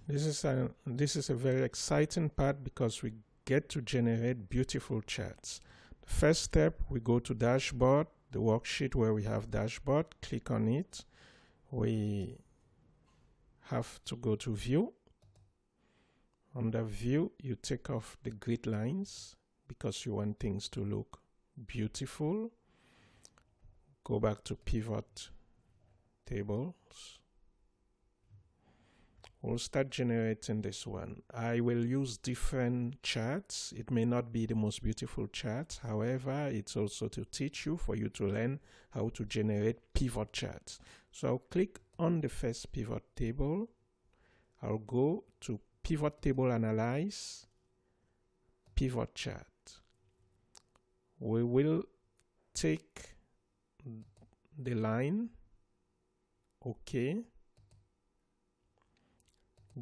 This is a very exciting part because we get to generate beautiful charts. The first step, we go to dashboard, the worksheet where we have dashboard, click on it. We have to go to view. Under view, you take off the grid lines because you want things to look beautiful. Go back to pivot tables. We'll start generating this one. I will use different charts. It may not be the most beautiful chart. However, it's also to teach you, for you to learn how to generate pivot charts. So I'll click on the first pivot table. I'll go to pivot table analyze, pivot chart. We will take the line, OK.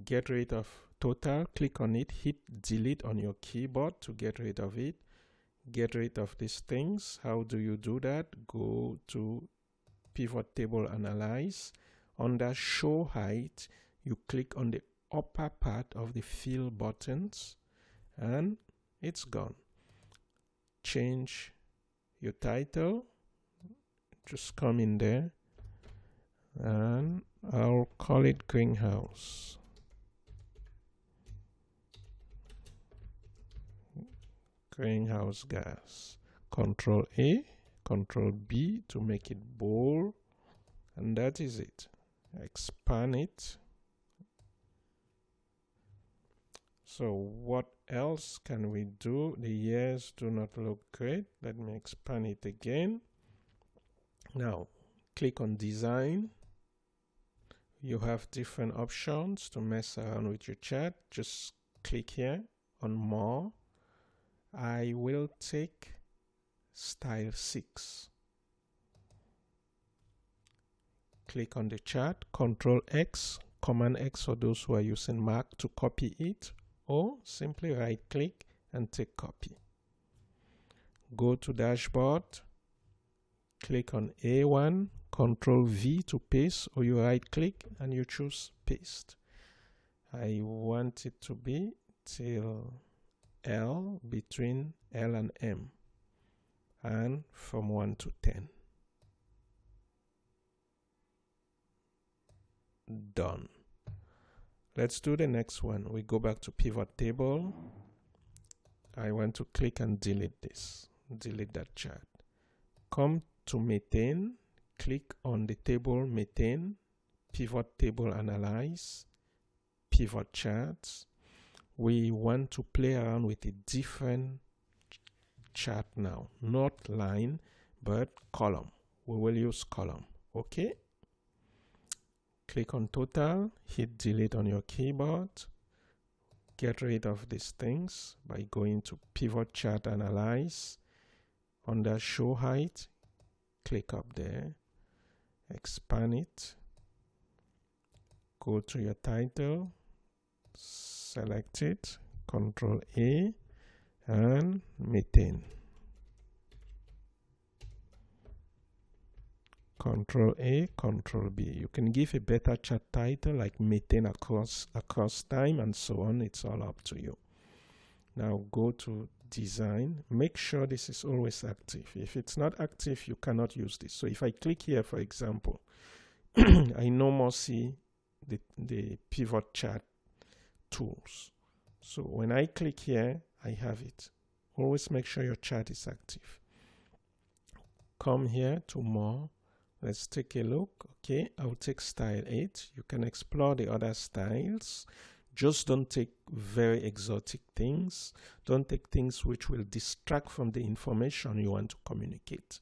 Get rid of total, click on it, hit delete on your keyboard to get rid of it. Get rid of these things. How do you do that? Go to pivot table analyze. Under show height, you click on the upper part of the fill buttons and it's gone. Change your title, just come in there and I'll call it greenhouse. Greenhouse gas. Control A, Control B to make it bold, and that is it. Expand it. So what else can we do? The years do not look great. Let me expand it again. Now click on design. You have different options to mess around with your chart. Just click here on more. I will take style 6. Click on the chart, Control X, Command X for those who are using Mac to copy it, or simply right click and take copy. Go to dashboard, click on A1, Control V to paste, or you right click and you choose paste. I want it to be till L, between L and M, and from 1 to 10. Done. Let's do the next one. We go back to pivot table. I want to click and delete this. Delete that chart. Come to methane. Click on the table methane. Pivot table analyze. Pivot charts. We want to play around with a different chart now. Not line, but column. We will use column. Okay. Click on total, hit delete on your keyboard. Get rid of these things by going to pivot chart analyze. Under show height, click up there, expand it, go to your title, select it, Control A, and methane. Control A, Control B. You can give a better chart title like methane across time and so on. It's all up to you. Now go to design. Make sure this is always active. If it's not active, you cannot use this. So if I click here, for example, I no more see the pivot chart tools. So when I click here, I have it. Always make sure your chart is active. Come here to more. Let's take a look. Okay, I'll take style 8. You can explore the other styles. Just don't take very exotic things. Don't take things which will distract from the information you want to communicate.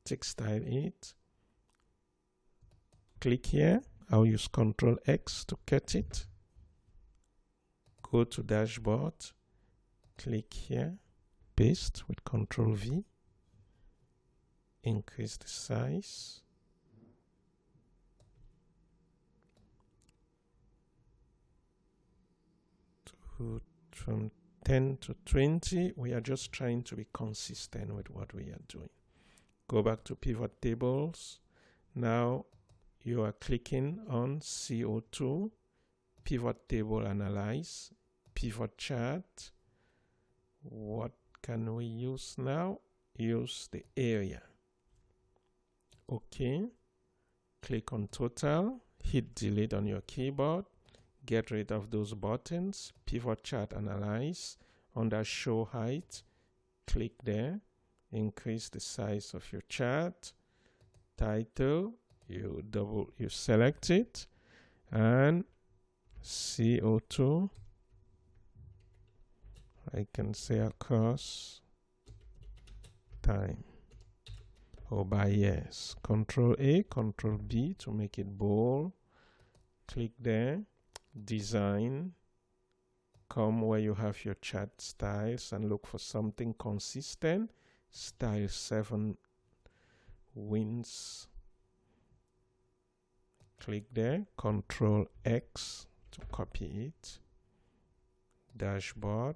Take style 8. Click here. I'll use Control X to cut it. Go to dashboard. Click here. Paste with Control V. Increase the size. From 10 to 20. We are just trying to be consistent with what we are doing. Go back to pivot tables. Now you are clicking on CO2 pivot table, analyze, pivot chart. What can we use now? Use the area. Okay, click on total, hit delete on your keyboard, get rid of those buttons, pivot chart, analyze. Under show height, click there, increase the size of your chart. Title, you select it, and CO2, I can say across time or by years. Control A, Control B to make it bold. Click there, design, come where you have your chart styles and look for something consistent. Style 7 wins. Click there, Control X to copy it. Dashboard,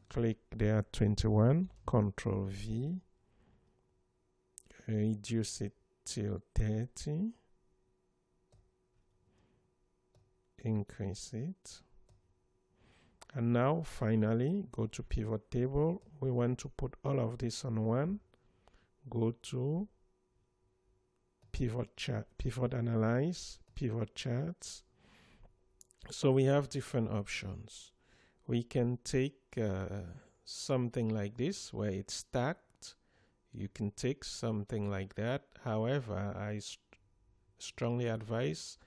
click there 21, Control V, reduce it till 30, increase it. And now finally go to pivot table. We want to put all of this on one. Go to pivot chart, pivot analyze, pivot charts. So we have different options. We can take something like this where it's stacked. You can take something like that. However, I strongly advise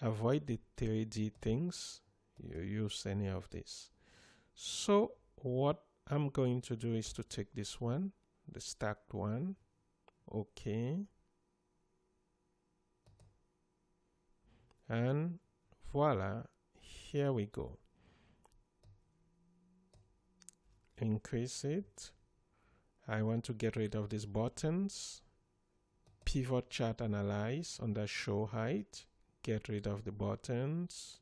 avoid the 3D things. You use any of this. So what I'm going to do is to take this one, the stacked one. Okay. And voila, here we go. Increase it. I want to get rid of these buttons. Pivot chart analyze under show height. Get rid of the buttons.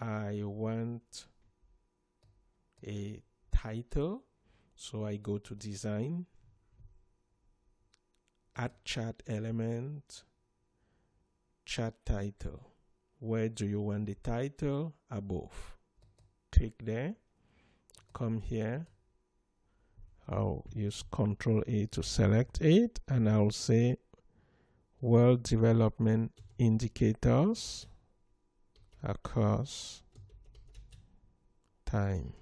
I want a title, so I go to design, add chart element, chart title. Where do you want the title? Above. Click there, come here. I'll use Control A to select it, and I'll say World Development Indicators across time.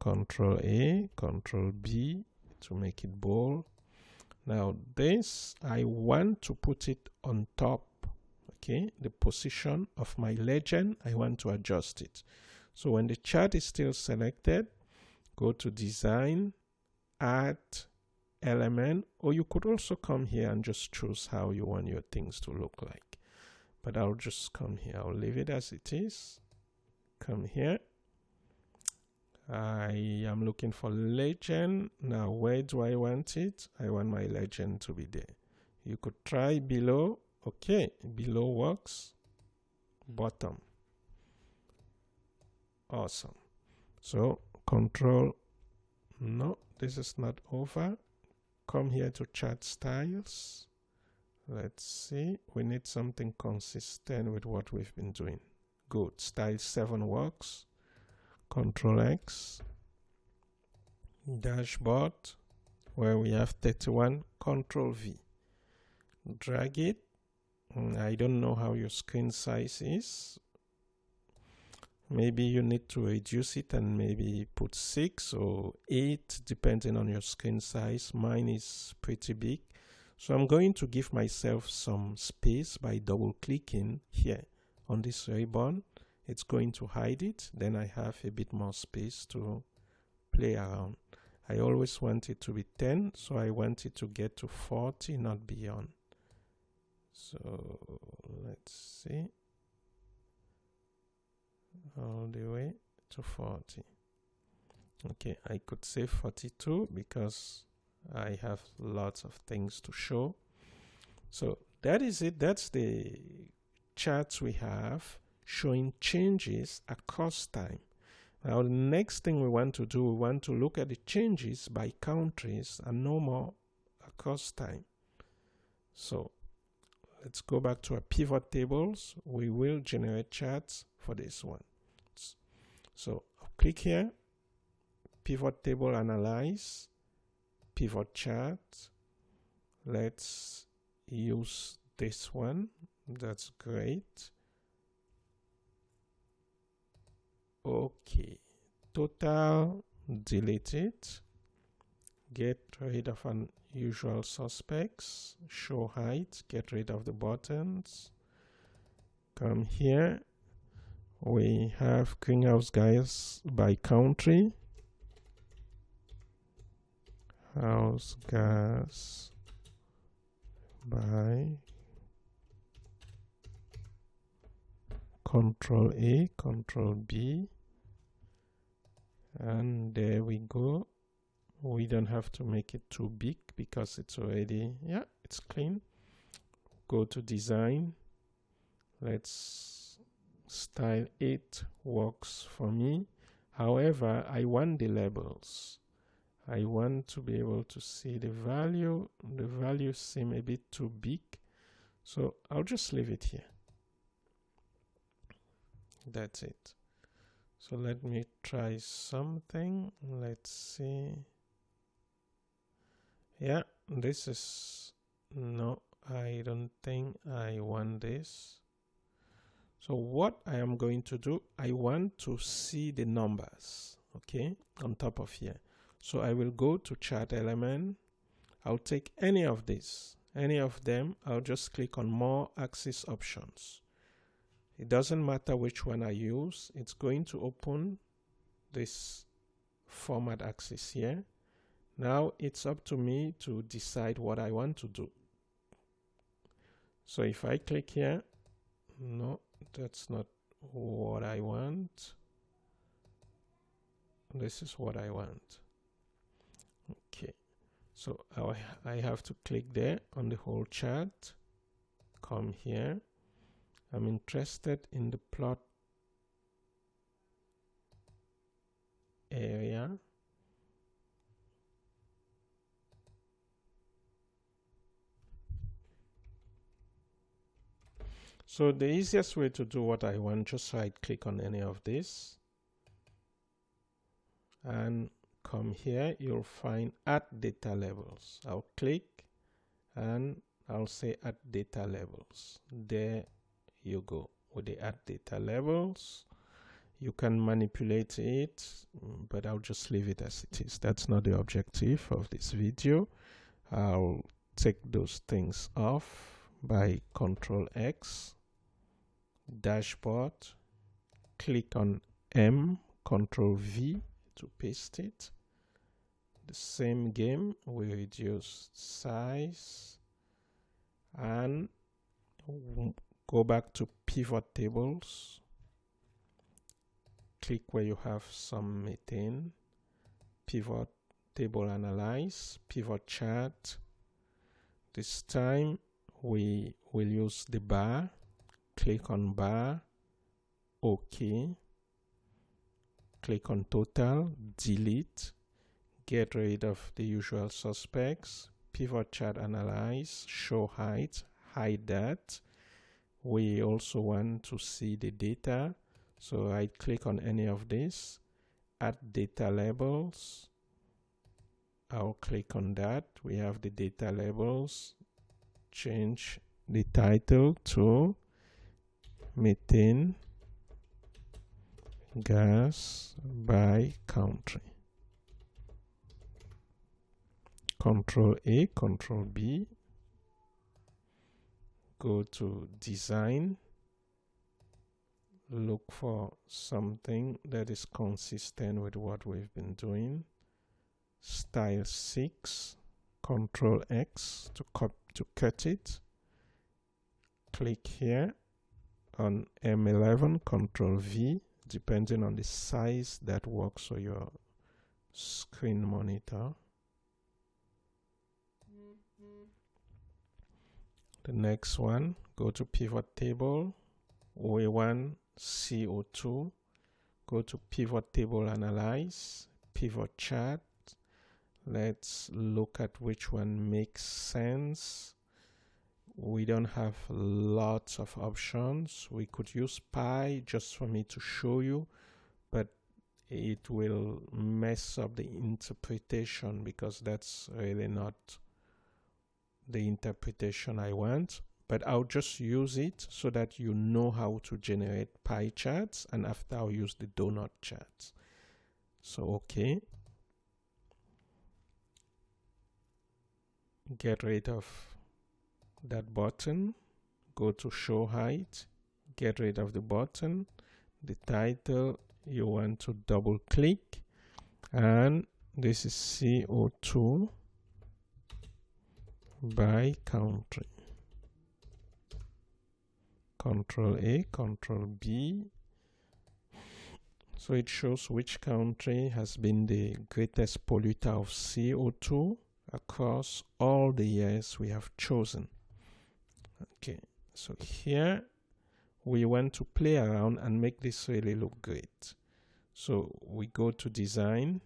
Control A, Control B to make it bold. Now this, I want to put it on top. Okay, the position of my legend, I want to adjust it. So when the chart is still selected, go to design, add element, or you could also come here and just choose how you want your things to look like. But I'll just come here. I'll leave it as it is. Come here. I am looking for legend. Now, where do I want it? I want my legend to be there. You could try below. Okay, below works. Bottom. Awesome. So, control. No, this is not over. Come here to chart styles. Let's see. We need something consistent with what we've been doing. Good. Style 7 works. Control X. Dashboard, where we have 31. Control V. Drag it. I don't know how your screen size is. Maybe you need to reduce it and maybe put 6 or 8 depending on your screen size. Mine is pretty big. So I'm going to give myself some space by double clicking here on this ribbon. It's going to hide it. Then I have a bit more space to play around. I always want it to be 10, so I want it to get to 40, not beyond. So let's see. All the way to 40. Okay, I could say 42 because I have lots of things to show. So that is it. That's the charts we have showing changes across time. Now the next thing we want to do, we want to look at the changes by countries and no more across time. So let's go back to our pivot tables. We will generate charts for this one. So I'll click here, pivot table analyze, pivot chart. Let's use this one. That's great. Okay, total, delete it. Get rid of unusual suspects, show height, get rid of the buttons. Come here, we have greenhouse gas by country, house gas by Control A, Control B, and there we go. We don't have to make it too big because it's already, yeah, it's clean. Go to design. Let's style it, works for me. However, I want the labels. I want to be able to see the value. The values seem a bit too big, so I'll just leave it here. That's it. So let me try something. Let's see. Yeah, this is, no, I don't think I want this. So what I am going to do, I want to see the numbers, okay, on top of here. So I will go to chart element. I'll take any of these, any of them. I'll just click on more axis options. It doesn't matter which one I use. It's going to open this format axis here. Now it's up to me to decide what I want to do. So if I click here, no, that's not what I want. This is what I want. Okay, so I have to click there on the whole chart. Come here. I'm interested in the plot area. So the easiest way to do what I want, just right click on any of this and come here. You'll find add data labels. I'll click and I'll say add data labels. There you go with the add data labels. You can manipulate it, but I'll just leave it as it is. That's not the objective of this video. I'll take those things off by Control X, dashboard, click on M, Control V to paste it. The same game, we reduce size and go back to pivot tables. Click where you have some methane, pivot table analyze, pivot chart. This time we will use the bar. Click on bar, OK. Click on total, delete, get rid of the usual suspects, pivot chart analyze, show height, hide that. We also want to see the data, so I click on any of this, add data labels. I'll click on that. We have the data labels. Change the title to methane gas by country. Control A, Control B. Go to design. Look for something that is consistent with what we've been doing. Style 6, Control X to cut it. Click here on M11, Control V, depending on the size that works for your screen monitor. The next one, go to pivot table, we want CO2, go to pivot table analyze, pivot chart. Let's look at which one makes sense. we don't have lots of options. We could use pi just for me to show you, but it will mess up the interpretation because that's really not the interpretation I want. But I'll just use it so that you know how to generate pie charts, and after I'll use the donut charts. So okay, get rid of that button, go to show height, get rid of the button, the title, you want to double click, and this is CO2 by country. Control A, Control B. So it shows which country has been the greatest polluter of CO2 across all the years we have chosen. Okay, so here we want to play around and make this really look great. So we go to design.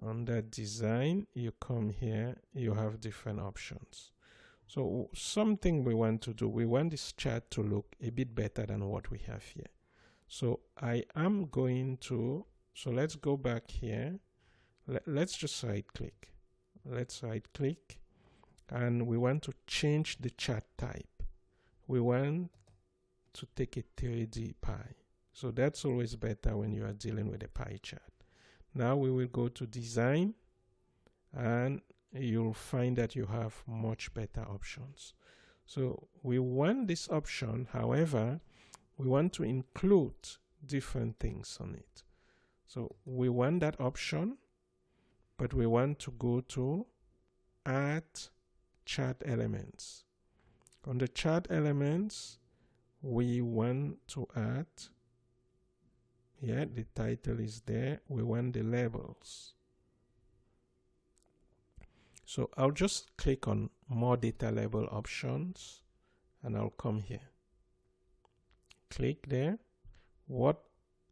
Under design, you come here, you have different options. So something we want to do, we want this chart to look a bit better than what we have here. So I am going to, so let's go back here. Let's just right click. Let's right click, and we want to change the chart type. We want to take a 3D pie. So that's always better when you are dealing with a pie chart. Now we will go to design, and you'll find that you have much better options. So we want this option, however, we want to include different things on it. So we want that option, but we want to go to add chart elements. On the chart elements, we want to add, yeah, the title is there. We want the labels. So I'll just click on more data label options, and I'll come here. Click there. What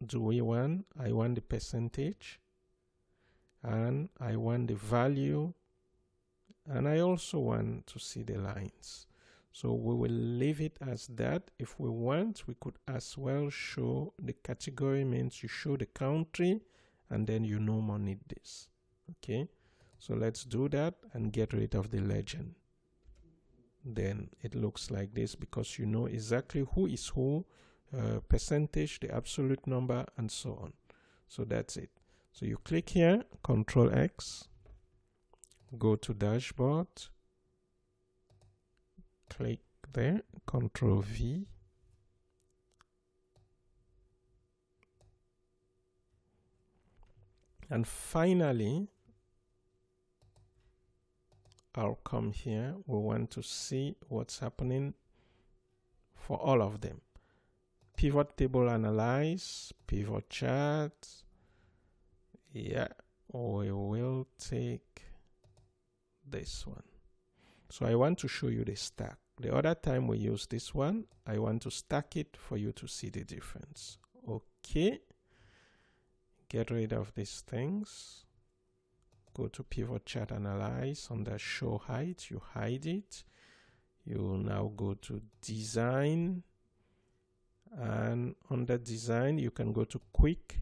do we want? I want the percentage, and I want the value, and I also want to see the lines. So we will leave it as that. If we want, we could as well show the category, means you show the country, and then you no more need this. Okay, so let's do that and get rid of the legend. Then it looks like this because you know exactly who is who, percentage, the absolute number, and so on. So that's it. So you click here, Control X, go to dashboard, click there, Control V, and finally I'll come here. We want to see what's happening for all of them. Pivot table analyze, pivot chart. Yeah, we will take this one. So I want to show you the stack. The other time we use this one, I want to stack it for you to see the difference. Okay, get rid of these things. Go to pivot chart analyze. Under show height, you hide it. You now go to design, and under design you can go to quick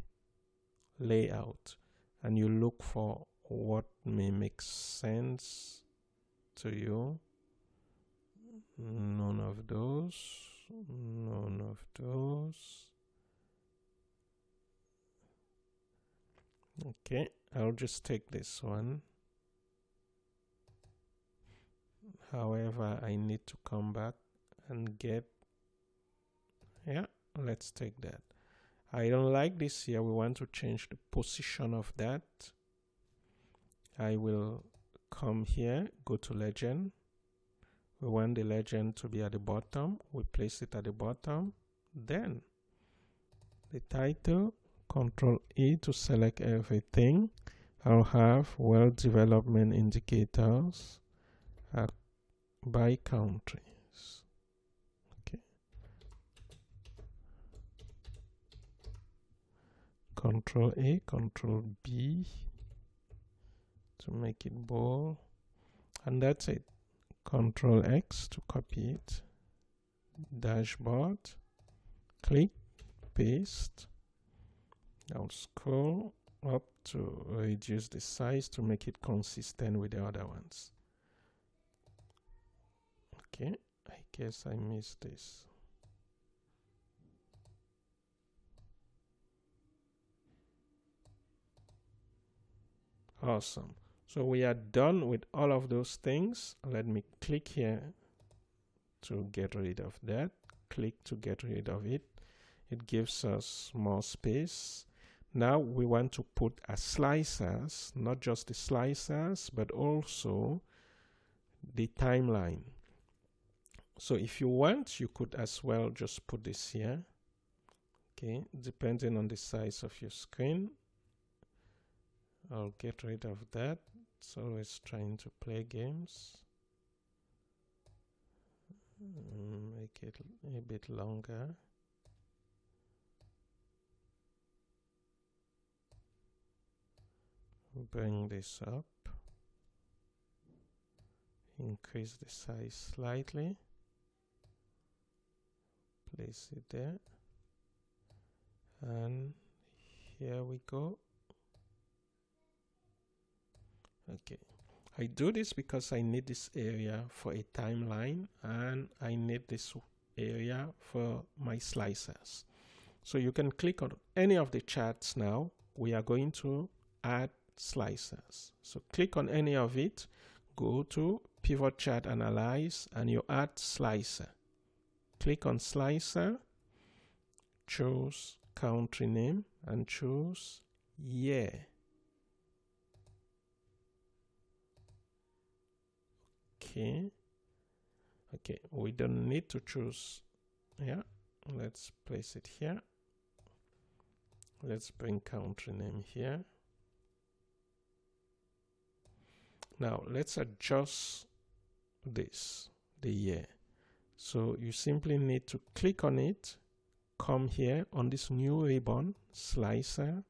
layout, and you look for what may make sense to you. None of those, none of those. Okay, I'll just take this one. However, I need to come back and get, yeah, let's take that. I don't like this here. We want to change the position of that. I will come here, go to legend. We want the legend to be at the bottom. We place it at the bottom. Then the title, Control E to select everything. I'll have well development indicators by countries. Okay. Control A, Control B to make it bold. And that's it. Control X to copy it. Dashboard, click, paste. I'll scroll up to reduce the size to make it consistent with the other ones. Okay, I guess I missed this. Awesome. So we are done with all of those things. Let me click here to get rid of that. Click to get rid of it. It gives us more space. Now we want to put our slicers, not just the slicers, but also the timeline. So if you want, you could as well just put this here. Okay, depending on the size of your screen. I'll get rid of that. It's always trying to play games. Make it a bit longer. Bring this up. Increase the size slightly. Place it there. And here we go. Okay, I do this because I need this area for a timeline and I need this area for my slicers. So you can click on any of the charts now. We are going to add slicers. So click on any of it, go to Pivot Chart Analyze, and you add slicer. Click on slicer, choose country name and choose year. Okay, we don't need to choose. Yeah, let's place it here. Let's bring country name here. Now let's adjust this, the year. So you simply need to click on it, come here on this new ribbon, slicer.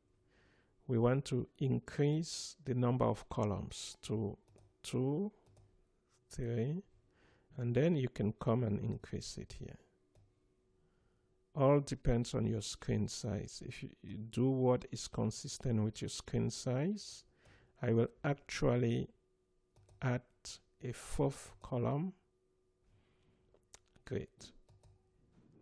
We want to increase the number of columns to 2, 3, and then you can come and increase it here. All depends on your screen size. If you do what is consistent with your screen size, I will actually add a 4th column. Great.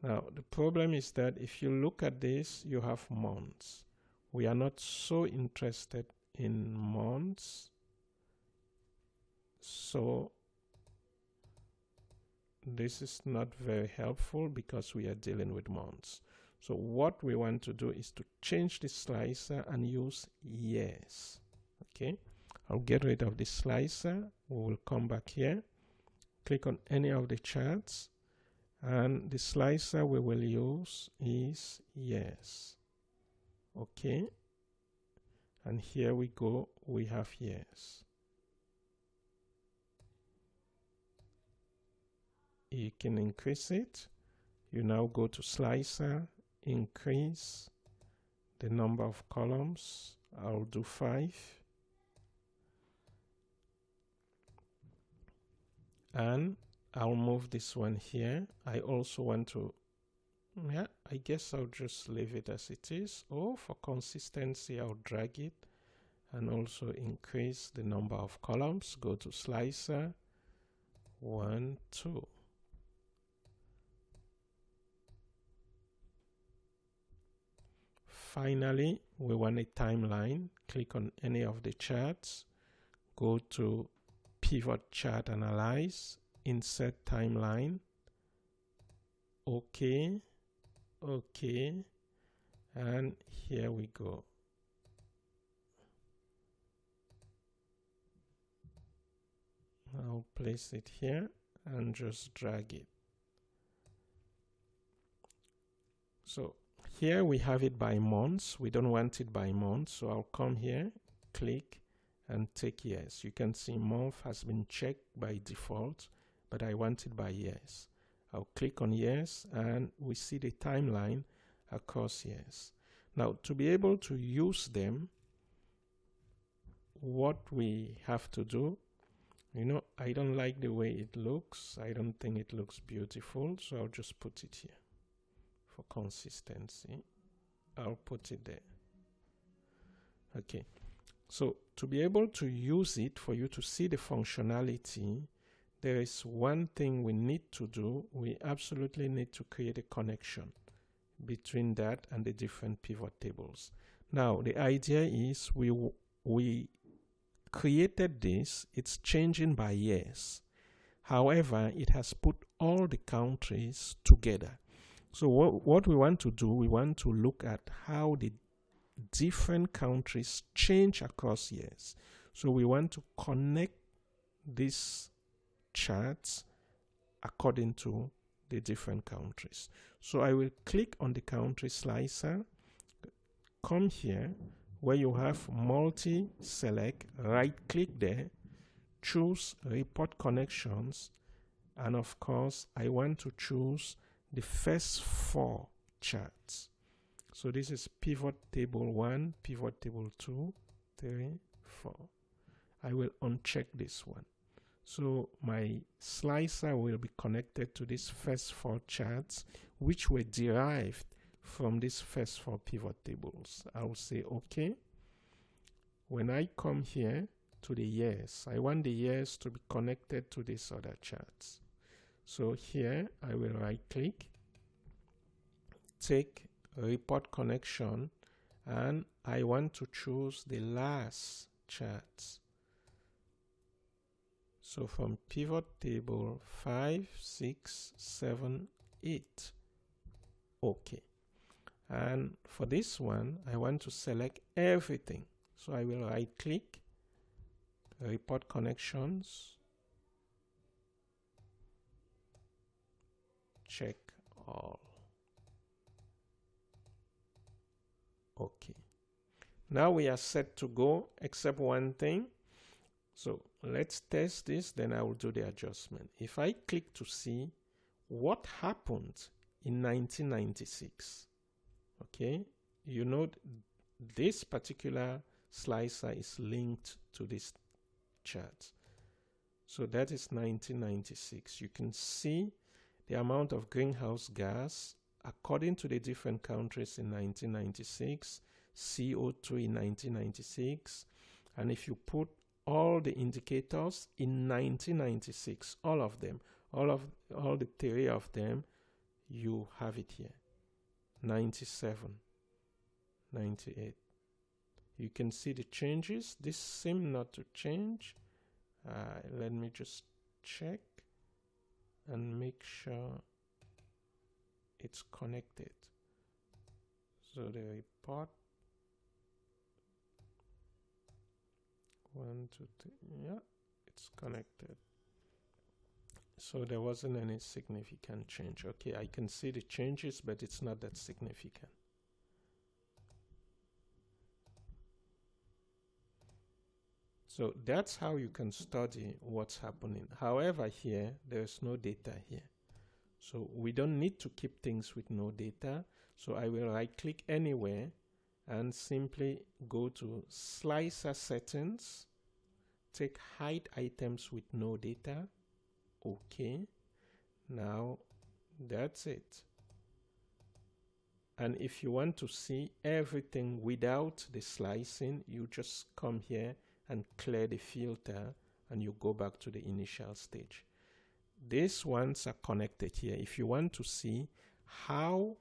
Now the problem is that if you look at this, you have months. We are not so interested in months, so this is not very helpful because we are dealing with months. So what we want to do is to change the slicer and use years. Okay, I'll get rid of the slicer. We will come back here, click on any of the charts, and the slicer we will use is years. Okay, and here we go, we have years. You can increase it. You now go to slicer, increase the number of columns. I'll do 5. And I'll move this one here. I also want to, yeah, I guess I'll just leave it as it is. Or for consistency, I'll drag it and also increase the number of columns. Go to slicer, 1, 2. Finally, we want a timeline. Click on any of the charts. Go to Pivot Chart Analyze. Insert timeline. OK. OK. And here we go. I'll place it here and just drag it. So here we have it by months. We don't want it by months, so I'll come here, click, and take years. You can see month has been checked by default, but I want it by years. I'll click on years, and we see the timeline across years. Now, to be able to use them, what we have to do You know, I don't like the way it looks. I don't think it looks beautiful, so I'll just put it here for consistency. I'll put it there. Okay, so to be able to use it, for you to see the functionality, there is one thing we need to do. We absolutely need to create a connection between that and the different pivot tables. Now, the idea is we created this. It's changing by years. However, it has put all the countries together. So what we want to do, we want to look at how the different countries change across years. So we want to connect these charts according to the different countries. So I will click on the country slicer, come here where you have multi-select, right click there, choose report connections, and of course I want to choose the first 4 charts. So this is pivot table 1, pivot table 2, 3, 4. I will uncheck this one. So my slicer will be connected to these first 4 charts, which were derived from these first 4 pivot tables. I will say OK. When I come here to the years, I want the years to be connected to these other charts. So here I will right click, take report connection, and I want to choose the last charts. So from pivot table 5, 6, 7, 8. OK. And for this one, I want to select everything. So I will right click, report connections, check all. OK. Now we are set to go, except one thing. So let's test this, then I will do the adjustment. If I click to see what happened in 1996, okay, you know this particular slicer is linked to this chart. So that is 1996. You can see the amount of greenhouse gas according to the different countries in 1996, CO2 in 1996, and if you put all the indicators in 1996, all of them, all the 3 of them, you have it here. 97, 98. You can see the changes. This seems not to change. Let me just check and make sure it's connected. So the report 1, 2, 3, yeah, it's connected. So there wasn't any significant change. Okay, I can see the changes, but it's not that significant. So that's how you can study what's happening. However, here, there's no data here. So we don't need to keep things with no data. So I will right click anywhere and simply go to slicer settings, take hide items with no data. OK. Now that's it. And if you want to see everything without the slicing, you just come here and clear the filter and you go back to the initial stage. These ones are connected here. If you want to see how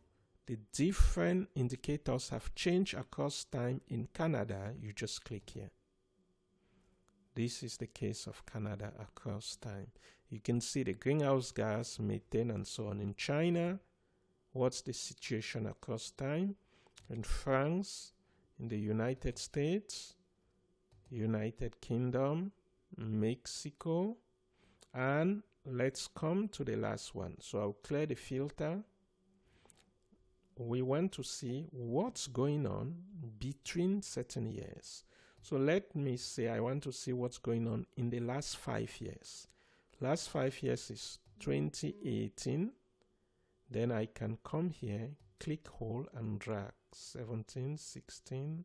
the different indicators have changed across time in Canada, you just click here. This is the case of Canada across time. You can see the greenhouse gas, methane, and so on. In China, what's the situation across time? In France, in the United States, United Kingdom, Mexico, and let's come to the last one. So I'll clear the filter. We want to see what's going on between certain years. So let me say I want to see what's going on in the last 5 years. Last 5 years is 2018. Then I can come here, click, hold, and drag 17, 16.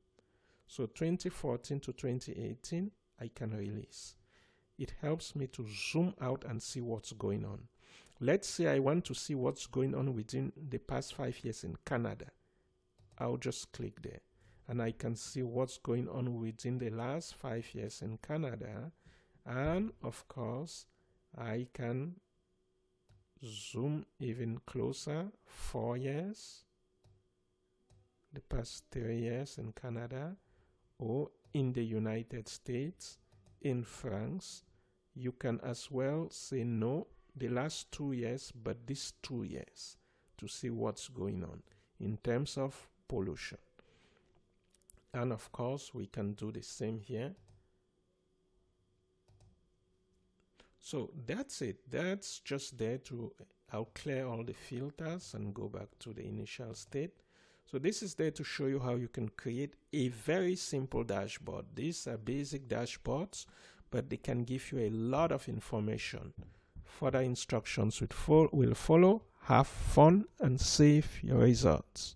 So 2014 to 2018, I can release. it helps me to zoom out and see what's going on. Let's say I want to see what's going on within the past 5 years in Canada. I'll just click there and I can see what's going on within the last 5 years in Canada. And of course, I can zoom even closer, 4 years, the past 3 years in Canada, or in the United States, in France. You can as well say no, the last 2 years, but these 2 years, to see what's going on in terms of pollution. And of course, we can do the same here. So that's it. That's just there to, I'll clear all the filters and go back to the initial state. So this is there to show you how you can create a very simple dashboard. These are basic dashboards, but they can give you a lot of information. Further instructions will follow. Have fun and save your results.